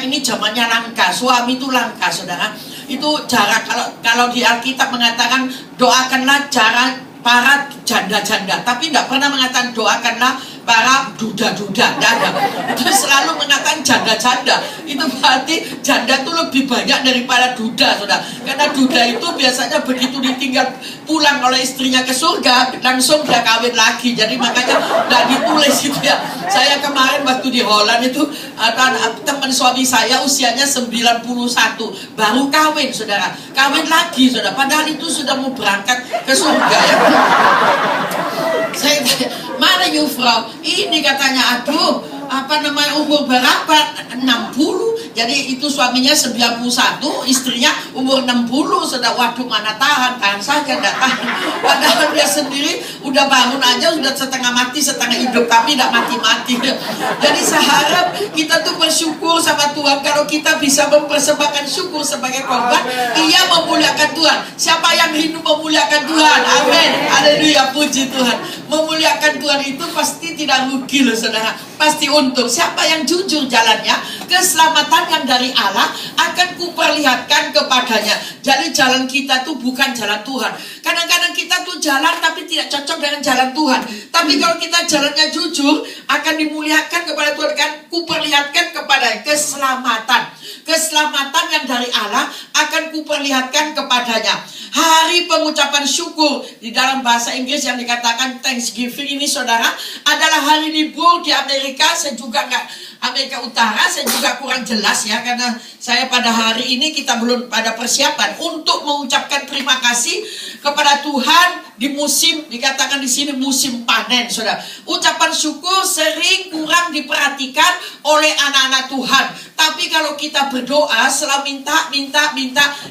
sekarang ini zamannya langka, suami itu langka, saudara. Itu cara kalau di Alkitab mengatakan doakanlah cara para janda-janda, tapi tidak pernah mengatakan doakanlah para duda-duda, tidak ada. Itu selalu mengatakan janda-janda. Itu berarti janda itu lebih banyak daripada duda, saudara. Karena duda itu biasanya begitu ditinggal pulang oleh istrinya ke surga, langsung dia kawin lagi. Jadi makanya tidak ditulis itu ya. Saya kemarin waktu di Holland itu, teman suami saya usianya 91, baru kawin, saudara. Kawin lagi, saudara. Padahal itu sudah mau berangkat ke surga ya. Saya tanya, mana Yufrau? Ini katanya, aduh, apa namanya, umur berapa? 60. Jadi itu suaminya 91, istrinya umur 60. Sudah, waduh, mana tahan saja, tidak tahan. Padahal dia sendiri udah bangun aja, sudah setengah mati, setengah hidup, tapi tidak mati-mati. Jadi saya harap kita tuh bersyukur sama Tuhan. Kalau kita bisa mempersembahkan syukur sebagai korban, ia memuliakan Tuhan. Siapa yang rindu memuliakan Tuhan? Amin. Haleluya, puji Tuhan. Memuliakan Tuhan itu pasti tidak rugi loh, saudara. Pasti untung. Siapa yang jujur jalannya, keselamatan yang dari Allah akan kuperlihatkan kepadanya. Jadi jalan kita tuh bukan jalan Tuhan. Kadang-kadang kita tuh jalan tapi tidak cocok dengan jalan Tuhan. Tapi kalau kita jalannya jujur, akan dimuliakan kepada Tuhan. Kan kuperlihatkan kepada keselamatan. Keselamatan yang dari Allah akan kuperlihatkan kepadanya. Hari pengucapan syukur di dalam bahasa Inggris yang dikatakan Thanksgiving ini, saudara, adalah hari libur di Amerika. Saya juga Amerika Utara, saya juga kurang jelas ya, karena saya pada hari ini kita belum pada persiapan untuk mengucapkan terima kasih kepada Tuhan di musim, dikatakan di sini musim panen, saudara. Ucapan syukur sering kurang diperhatikan oleh anak-anak Tuhan. Tapi kalau kita berdoa selalu minta,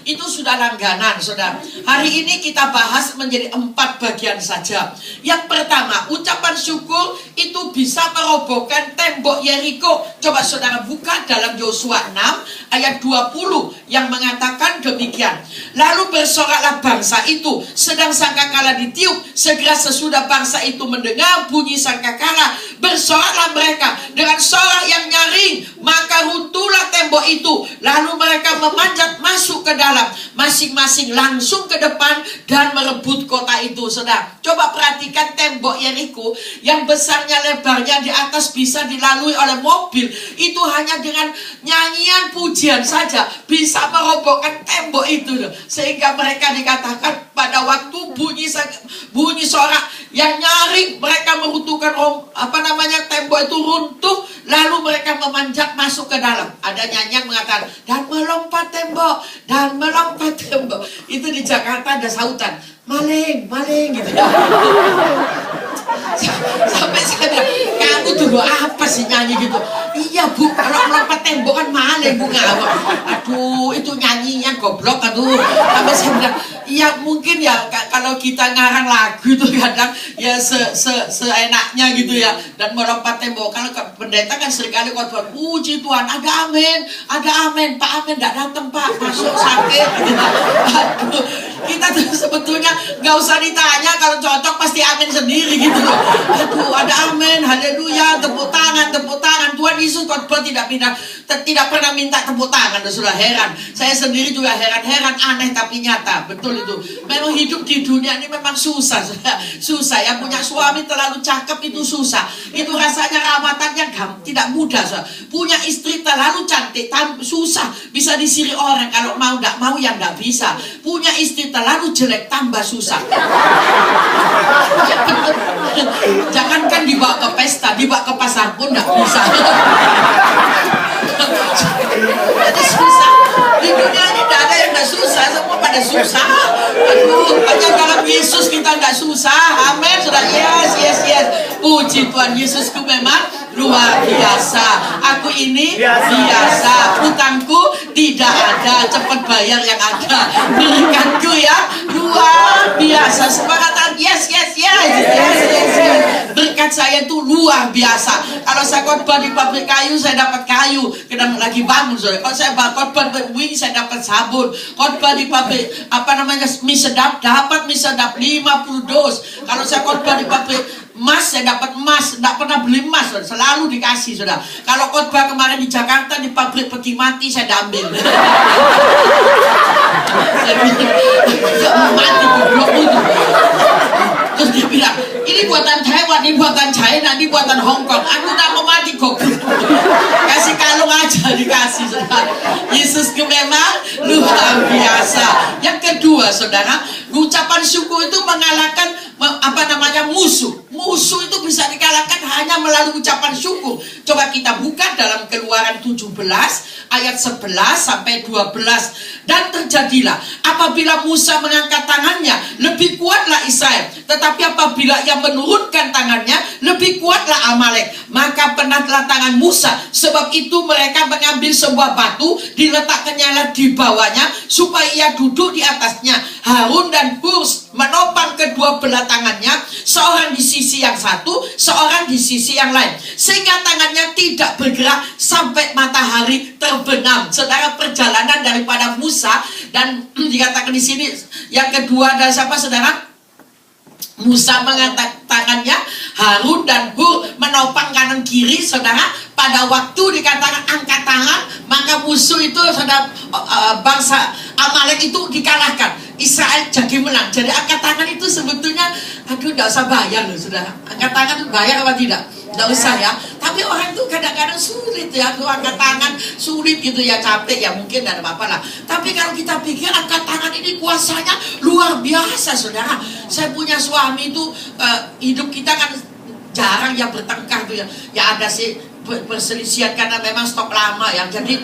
itu sudah langganan, saudara. Hari ini kita bahas menjadi 4 bagian saja. Yang pertama, ucapan syukur itu bisa merobohkan tembok Yeriko. Coba saudara buka dalam Yosua 6 ayat 20 yang mengatakan demikian. Lalu bersoraklah bangsa itu, sedang sangkakala ditiup. Segera sesudah bangsa itu mendengar bunyi sangkakala, bersoraklah mereka dengan sorak yang nyaring, maka runtuhlah tembok itu. Lalu mereka memanjat masuk ke dalam, masing-masing langsung ke depan dan merebut kota itu. Saudara, coba perhatikan tembok Yeriko yang besarnya lebarnya di atas bisa dilalui oleh mobil. Itu hanya dengan nyanyian pujian saja bisa merobohkan tembok itu. Sehingga mereka dikatakan pada waktu bunyi sorak yang nyaring, mereka meruntuhkan tembok itu runtuh. Lalu mereka memanjat masuk ke dalam. Ada nyanyian mengatakan, dan melompat tembok, dan melompat tembok. Itu di Jakarta ada sautan, maling gitu. Sampai saya bilang, kamu dulu apa sih nyanyi gitu? Iya bu, kalau melompat tembok kan maling bu, ngawak. Aduh, itu nyanyinya goblok, aduh. Sampai saya bilang, iya mungkin ya kalau kita ngarang lagu itu kadang ya seenaknya gitu ya. Dan melompat tembok, kalau pendeta kan seringkali khotbah, puji Tuhan, ada amin, Pak Amin tidak datang Pak, masuk sakit gitu. Aduh, kita tuh sebetulnya nggak usah ditanya, kalau cocok pasti amin sendiri gitu loh. Aduh, ada amin, haleluya, tepuk tangan. Tuhan Yesus khotbah tidak pernah minta tepuk tangan. Sudah heran, saya sendiri juga heran, aneh tapi nyata. Betul itu. Memang hidup di dunia ini memang susah. Susah. Yang punya suami terlalu cakep itu susah. Itu rasanya ramatannya tidak mudah. Punya istri terlalu cantik susah. Bisa disiri orang. Kalau tidak mau ya tidak bisa. Punya istri terlalu jelek tambah susah. Jangankan dibawa ke pesta, dibawa ke pasar pun tidak bisa. Jadi susah. Di dunia ini tidak ada yang tidak susah, semua pada susah. Aduh, hanya dalam Yesus kita tidak susah. Amin, sudah. Yes. Puji Tuhan, Yesusku memang luar biasa. Aku ini biasa. Utangku tidak ada, cepat bayar yang ada. Berikanku yang luar biasa. Sepakatan, yes. Berkat saya itu luar biasa. Kalau saya khotbah di pabrik kayu, saya dapat kayu. Kadang lagi bangun, saudara. Kalau saya khotbah di wing, saya dapat sabun. Khotbah di pabrik mie sedap, dapat mie sedap 50 dos. Kalau saya khotbah di pabrik emas, saya dapat emas. Tidak pernah beli emas, saudara. Selalu dikasih, saudara. Kalau khotbah kemarin di Jakarta di pabrik pabrik peti mati saya ambil. Saya bilang, gak mau mati goblok itu. Terus dia bilang, ini buatan Taiwan, ini buatan China, ini buatan Hong Kong. Aku tak mau mati goblok. Kasih kalung aja dikasih, saudara. Yesus memang luar biasa. Yang kedua, saudara, ucapan syukur itu mengalahkan musuh. Musuh itu bisa dikalahkan hanya melalui ucapan syukur. Coba kita buka dalam Keluaran 17 ayat 11 sampai 12. Dan terjadilah apabila Musa mengangkat tangannya, lebih kuatlah Israel. Tetapi apabila ia menurunkan tangannya, lebih kuatlah Amalek. Maka penatlah tangan Musa. Sebab itu mereka mengambil sebuah batu, diletakkannya di bawahnya, supaya ia duduk di atasnya. Harun dan Hur menopang kedua belah tangannya, seorang di sisi yang satu, seorang di sisi yang lain, sehingga tangannya tidak bergerak sampai matahari terbenam. Saudara, perjalanan daripada Musa, dan dikatakan di sini yang kedua adalah siapa, saudara? Musa mengangkat tangannya, Harun dan Hur menopang kanan kiri, saudara. Pada waktu dikatakan angkat tangan, maka musuh itu, saudara, bangsa Amalek itu dikalahkan. Israel jadi menang. Jadi angkat tangan itu sebetulnya, aduh, tidak usah bayar loh, saudara. Angkat tangan bayar apa tidak? Tidak usah ya. Tapi orang itu kadang-kadang sulit ya, tuh angkat tangan sulit gitu ya, capek ya, mungkin tidak ada apa-apa lah. Tapi kalau kita pikir angkat tangan ini kuasanya luar biasa, saudara. Saya punya suami itu, hidup kita kan jarang ya bertengkar tuh ya. Ya ada sih perselisihan karena memang stok lama ya. Jadi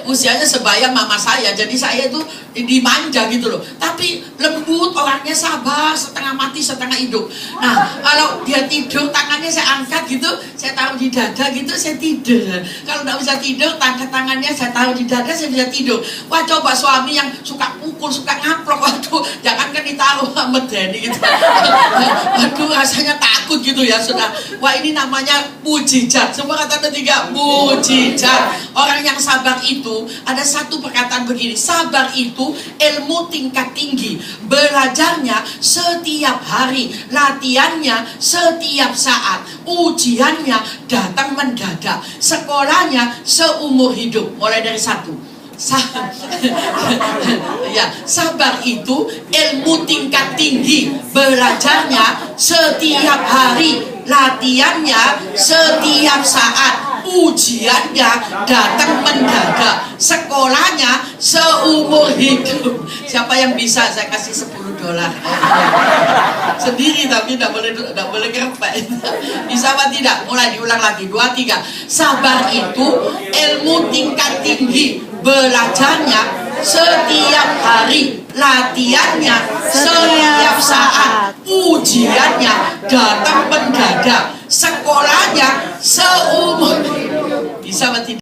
usianya sebaya mama saya. Jadi saya itu dimanja gitu loh. Tapi lembut, orangnya sabar, setengah mati setengah hidup. Nah, kalau dia tidur tangannya saya angkat gitu, saya taruh di dada gitu, saya tidur. Kalau nggak bisa tidur, tangannya saya taruh di dada, saya bisa tidur. Wah, coba suami yang suka pukul, suka ngaplok, waduh, jangankan ditaruh medeni gitu. Waduh, rasanya takut gitu ya, saudara. Wah, ini namanya mujizat. Semua kata ketiga, mujizat. Orang yang sabar itu, ada satu perkataan begini, sabar itu ilmu tingkat tinggi, belajarnya setiap hari, latihannya setiap saat, ujiannya datang mendadak, sekolahnya seumur hidup. Mulai dari satu, ya, sabar itu ilmu tingkat tinggi, belajarnya setiap hari, latihannya setiap saat, ujiannya datang mendadak, sekolahnya seumur hidup. Siapa yang bisa saya kasih $10 sendiri, tapi tidak boleh kerepek. Bisa apa tidak? Mulai diulang lagi, 2, 3. Sabar itu ilmu tingkat tinggi, belajarnya setiap hari, latihannya setiap saat, ujiannya datang mendadak, sekolahnya seumur. Bisa apa tidak?